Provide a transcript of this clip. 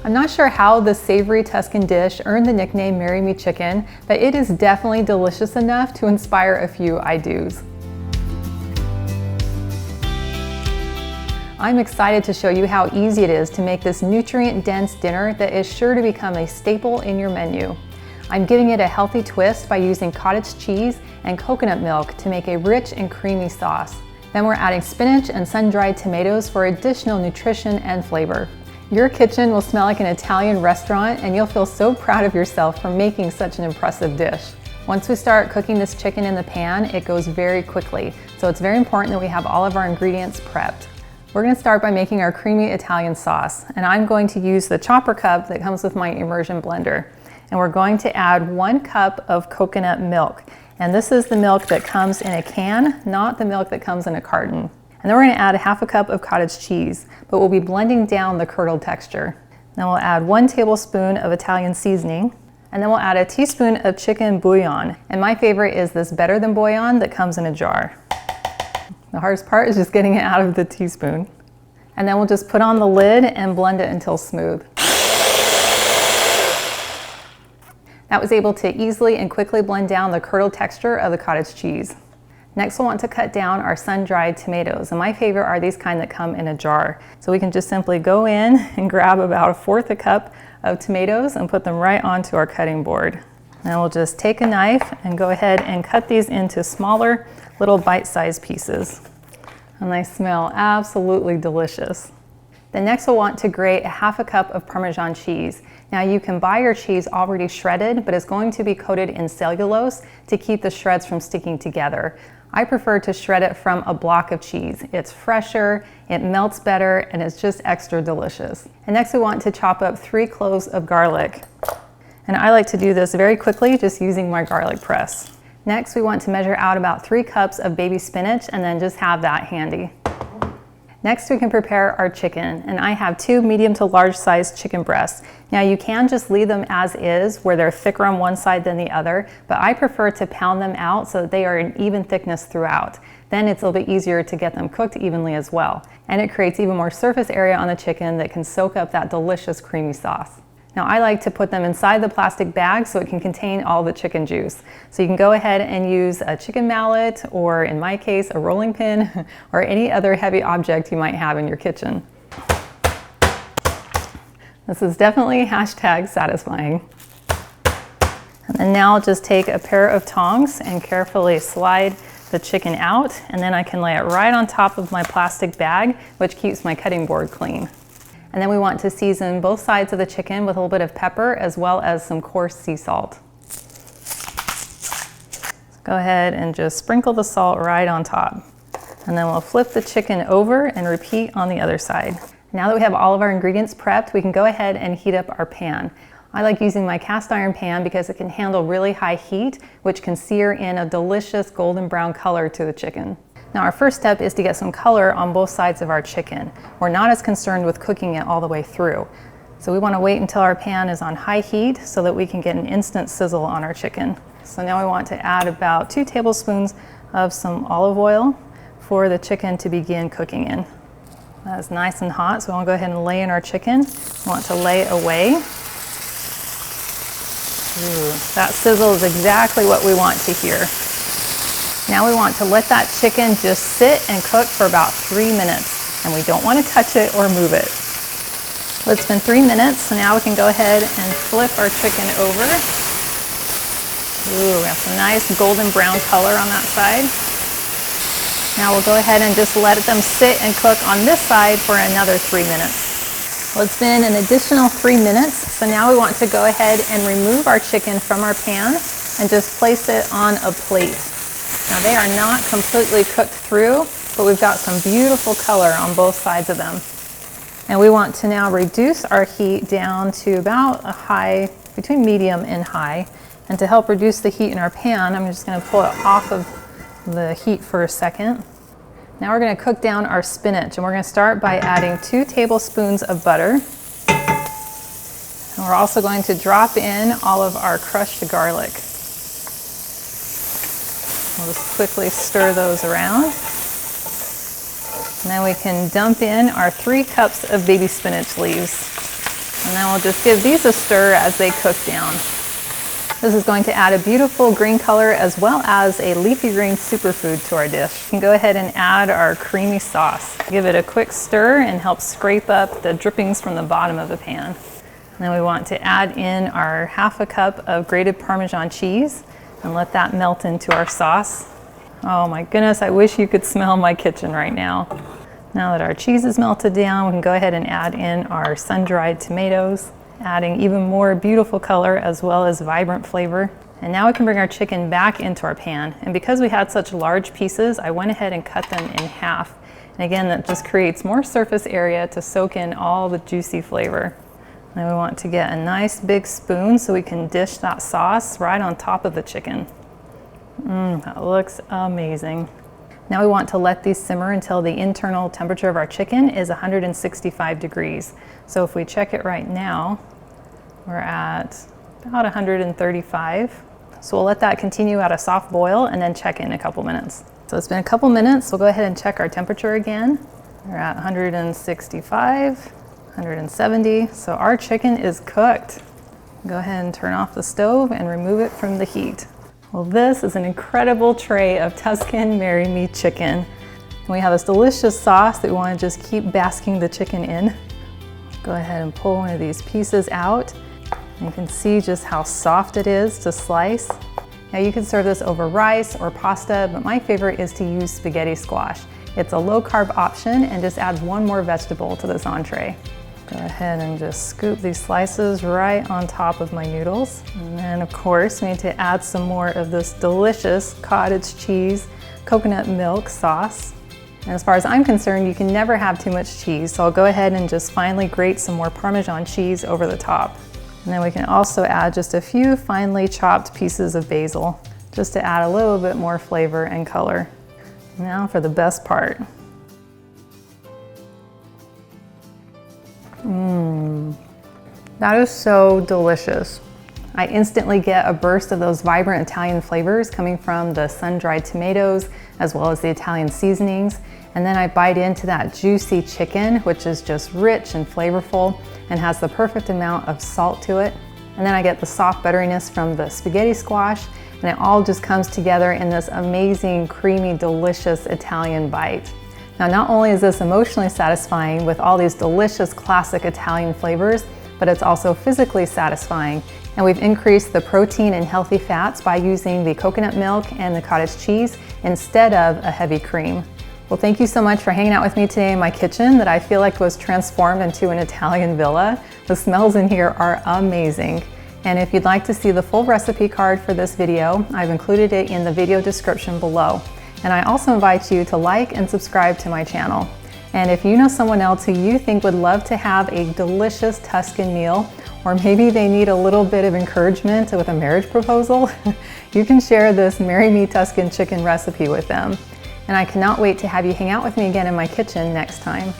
I'm not sure how the savory Tuscan dish earned the nickname Marry Me Chicken, but it is definitely delicious enough to inspire a few I-dos. I'm excited to show you how easy it is to make this nutrient-dense dinner that is sure to become a staple in your menu. I'm giving it a healthy twist by using cottage cheese and coconut milk to make a rich and creamy sauce. Then we're adding spinach and sun-dried tomatoes for additional nutrition and flavor. Your kitchen will smell like an Italian restaurant, and you'll feel so proud of yourself for making such an impressive dish. Once we start cooking this chicken in the pan, it goes very quickly, so it's very important that we have all of our ingredients prepped. We're going to start by making our creamy Italian sauce, and I'm going to use the chopper cup that comes with my immersion blender. And we're going to add 1 cup of coconut milk. And this is the milk that comes in a can, not the milk that comes in a carton. And then we're going to add 1/2 cup of cottage cheese, but we'll be blending down the curdled texture. Then we'll add 1 tablespoon of Italian seasoning, and then we'll add a teaspoon of chicken bouillon. And my favorite is this Better Than bouillon that comes in a jar. The hardest part is just getting it out of the teaspoon. And then we'll just put on the lid and blend it until smooth. That was able to easily and quickly blend down the curdled texture of the cottage cheese. Next, we'll want to cut down our sun-dried tomatoes. And my favorite are these kind that come in a jar. So we can just simply go in and grab about 1/4 cup of tomatoes and put them right onto our cutting board. Now we'll just take a knife and go ahead and cut these into smaller little bite-sized pieces. And they smell absolutely delicious. Then next we'll want to grate 1/2 cup of Parmesan cheese. Now you can buy your cheese already shredded, but it's going to be coated in cellulose to keep the shreds from sticking together. I prefer to shred it from a block of cheese. It's fresher, it melts better, and it's just extra delicious. And next we want to chop up 3 cloves of garlic. And I like to do this very quickly, just using my garlic press. Next, we want to measure out about 3 cups of baby spinach and then just have that handy. Next, we can prepare our chicken, and I have 2 medium to large sized chicken breasts. Now you can just leave them as is, where they're thicker on one side than the other, but I prefer to pound them out so that they are an even thickness throughout. Then it's a little bit easier to get them cooked evenly as well. And it creates even more surface area on the chicken that can soak up that delicious creamy sauce. Now I like to put them inside the plastic bag so it can contain all the chicken juice. So you can go ahead and use a chicken mallet, or in my case, a rolling pin, or any other heavy object you might have in your kitchen. This is definitely #satisfying. And then now I'll just take a pair of tongs and carefully slide the chicken out, and then I can lay it right on top of my plastic bag, which keeps my cutting board clean. And then we want to season both sides of the chicken with a little bit of pepper as well as some coarse sea salt. Go ahead and just sprinkle the salt right on top. And then we'll flip the chicken over and repeat on the other side. Now that we have all of our ingredients prepped, we can go ahead and heat up our pan. I like using my cast iron pan because it can handle really high heat, which can sear in a delicious golden brown color to the chicken. Now our first step is to get some color on both sides of our chicken. We're not as concerned with cooking it all the way through. So we want to wait until our pan is on high heat so that we can get an instant sizzle on our chicken. So now we want to add about 2 tablespoons of some olive oil for the chicken to begin cooking in. That is nice and hot, so we'll go ahead and lay in our chicken. We want to lay away. Ooh, that sizzle is exactly what we want to hear. Now we want to let that chicken just sit and cook for about 3 minutes, and we don't want to touch it or move it. Well, it's been 3 minutes, so now we can go ahead and flip our chicken over. Ooh, we have some nice golden brown color on that side. Now we'll go ahead and just let them sit and cook on this side for another 3 minutes. Well, it's been an additional 3 minutes, so now we want to go ahead and remove our chicken from our pan and just place it on a plate. Now they are not completely cooked through, but we've got some beautiful color on both sides of them. And we want to now reduce our heat down to about a high, between medium and high. And to help reduce the heat in our pan, I'm just going to pull it off of the heat for a second. Now we're going to cook down our spinach, and we're going to start by adding 2 tablespoons of butter. And we're also going to drop in all of our crushed garlic. We'll just quickly stir those around. And then we can dump in our 3 cups of baby spinach leaves. And then we'll just give these a stir as they cook down. This is going to add a beautiful green color as well as a leafy green superfood to our dish. We can go ahead and add our creamy sauce. Give it a quick stir and help scrape up the drippings from the bottom of the pan. And then we want to add in our ½ cup of grated Parmesan cheese and let that melt into our sauce. Oh my goodness, I wish you could smell my kitchen right now. Now that our cheese is melted down, we can go ahead and add in our sun-dried tomatoes, adding even more beautiful color as well as vibrant flavor. And now we can bring our chicken back into our pan. And because we had such large pieces, I went ahead and cut them in half. And again, that just creates more surface area to soak in all the juicy flavor. Then we want to get a nice big spoon so we can dish that sauce right on top of the chicken. That looks amazing. Now we want to let these simmer until the internal temperature of our chicken is 165 degrees. So if we check it right now, we're at about 135. So we'll let that continue at a soft boil and then check in a couple minutes. So it's been a couple minutes. We'll go ahead and check our temperature again. We're at 165, 170. So our chicken is cooked. Go ahead and turn off the stove and remove it from the heat. Well, this is an incredible tray of Tuscan Marry Me Chicken. And we have this delicious sauce that we want to just keep basking the chicken in. Go ahead and pull one of these pieces out. You can see just how soft it is to slice. Now you can serve this over rice or pasta, but my favorite is to use spaghetti squash. It's a low-carb option and just adds one more vegetable to this entree. Go ahead and just scoop these slices right on top of my noodles. And then of course, we need to add some more of this delicious cottage cheese coconut milk sauce. And as far as I'm concerned, you can never have too much cheese, so I'll go ahead and just finely grate some more Parmesan cheese over the top. And then we can also add just a few finely chopped pieces of basil, just to add a little bit more flavor and color. Now for the best part. That is so delicious. I instantly get a burst of those vibrant Italian flavors coming from the sun-dried tomatoes as well as the Italian seasonings. And then I bite into that juicy chicken, which is just rich and flavorful and has the perfect amount of salt to it. And then I get the soft butteriness from the spaghetti squash, and it all just comes together in this amazing, creamy, delicious Italian bite. Now, not only is this emotionally satisfying with all these delicious classic Italian flavors, but it's also physically satisfying. And we've increased the protein and healthy fats by using the coconut milk and the cottage cheese instead of a heavy cream. Well, thank you so much for hanging out with me today in my kitchen that I feel like was transformed into an Italian villa. The smells in here are amazing. And if you'd like to see the full recipe card for this video, I've included it in the video description below. And I also invite you to like and subscribe to my channel. And if you know someone else who you think would love to have a delicious Tuscan meal, or maybe they need a little bit of encouragement with a marriage proposal, you can share this Marry Me Tuscan chicken recipe with them. And I cannot wait to have you hang out with me again in my kitchen next time.